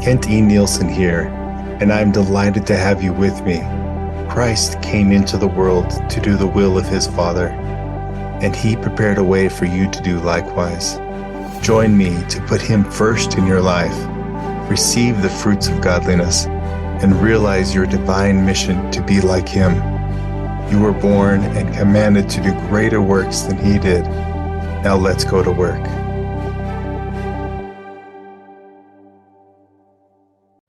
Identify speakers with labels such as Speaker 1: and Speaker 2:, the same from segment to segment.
Speaker 1: Kent E. Nielsen here, and I'm delighted to have you with me. Christ came into the world to do the will of his Father, and he prepared a way for you to do likewise. Join me to put him first in your life, receive the fruits of godliness, and realize your divine mission to be like him. You were born and commanded to do greater works than he did. Now let's go to work.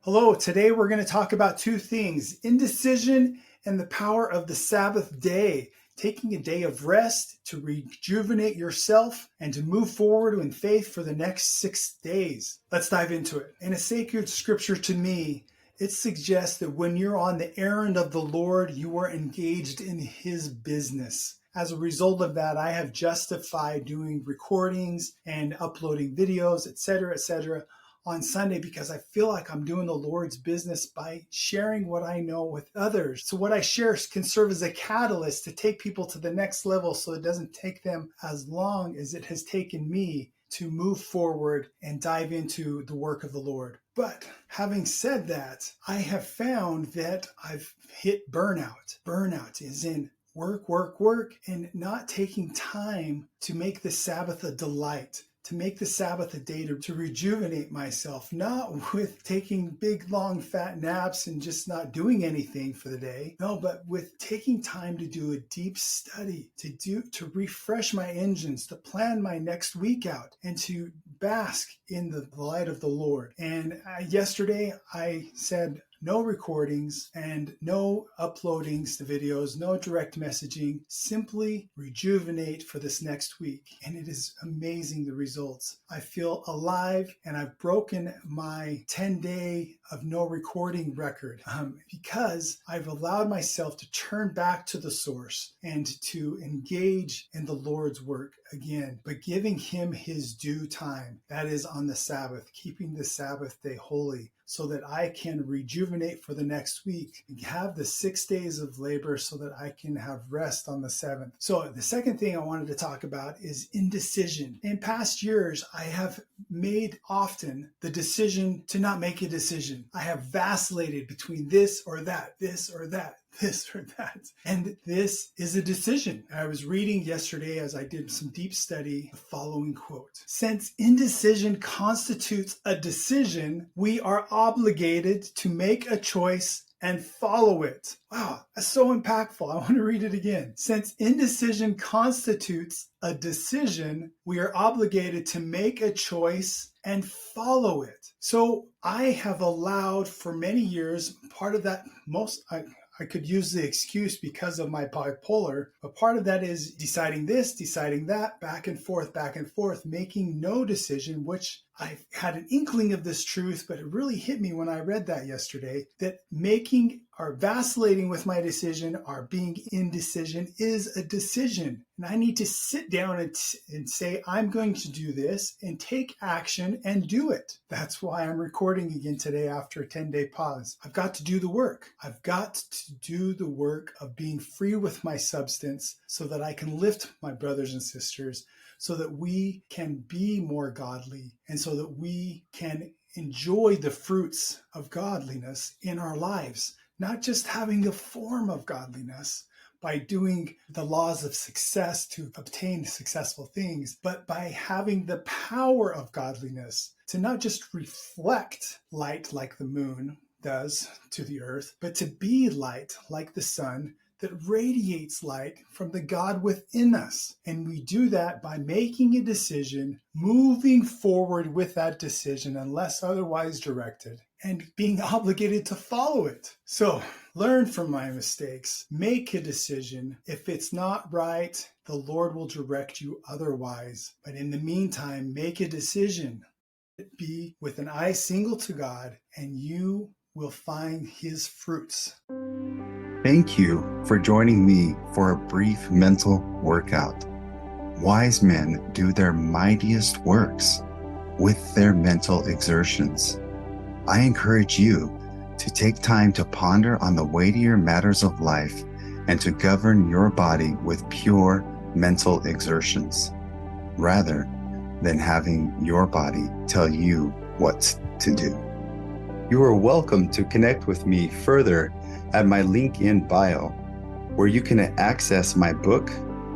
Speaker 2: Hello, today we're going to talk about two things: indecision and the power of the Sabbath day. Taking a day of rest to rejuvenate yourself and to move forward in faith for the next 6 days. Let's dive into it. In a sacred scripture to me, it suggests that when you're on the errand of the Lord, you are engaged in his business. As a result of that, I have justified doing recordings and uploading videos, etc., on Sunday, because I feel like I'm doing the Lord's business by sharing what I know with others. So what I share can serve as a catalyst to take people to the next level, so it doesn't take them as long as it has taken me to move forward and dive into the work of the Lord. But having said that, I have found that I've hit burnout. Burnout is in work, and not taking time to make the Sabbath a delight, to make the Sabbath a day to rejuvenate myself, not with taking big, long, fat naps and just not doing anything for the day. No, but with taking time to do a deep study, to refresh my engines, to plan my next week out, and to bask in the light of the Lord. And yesterday I said, no recordings and no uploadings to videos, no direct messaging, simply rejuvenate for this next week. And it is amazing, the results. I feel alive, and I've broken my 10-day of no recording record because I've allowed myself to turn back to the source and to engage in the Lord's work again, but giving him his due time. That is on the Sabbath, keeping the Sabbath day holy, so that I can rejuvenate for the next week and have the 6 days of labor so that I can have rest on the 7th. So the second thing I wanted to talk about is indecision. In past years, I have made often the decision to not make a decision. I have vacillated between this or that, this or that, this or that. And this is a decision. I was reading yesterday, as I did some deep study, the following quote: "Since indecision constitutes a decision, we are obligated to make a choice and follow it." Wow, that's so impactful. I want to read it again. "Since indecision constitutes a decision, we are obligated to make a choice and follow it." So I have allowed for many years, part of that, I could use the excuse because of my bipolar, but part of that is deciding this, deciding that, back and forth, making no decision, which I had an inkling of this truth, but it really hit me when I read that yesterday, that making or vacillating with my decision or being indecision is a decision. And I need to sit down and say, I'm going to do this, and take action and do it. That's why I'm recording again today after a 10-day pause. I've got to do the work. I've got to do the work of being free with my substance so that I can lift my brothers and sisters, so that we can be more godly, and so that we can enjoy the fruits of godliness in our lives, not just having the form of godliness by doing the laws of success to obtain successful things, but by having the power of godliness to not just reflect light like the moon does to the earth, but to be light like the sun that radiates light from the God within us. And we do that by making a decision, moving forward with that decision unless otherwise directed, and being obligated to follow it. So learn from my mistakes, make a decision. If it's not right, the Lord will direct you otherwise. But in the meantime, make a decision. Be with an eye single to God, and you will find his fruits.
Speaker 1: Thank you for joining me for a brief mental workout. Wise men do their mightiest works with their mental exertions. I encourage you to take time to ponder on the weightier matters of life and to govern your body with pure mental exertions, rather than having your body tell you what to do. You are welcome to connect with me further at my link in bio, where you can access my book,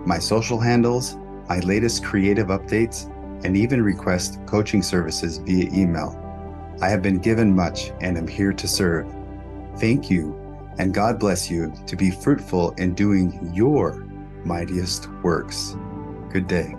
Speaker 1: my social handles, my latest creative updates, and even request coaching services via email. I have been given much and am here to serve. Thank you, and God bless you to be fruitful in doing your mightiest works. Good day.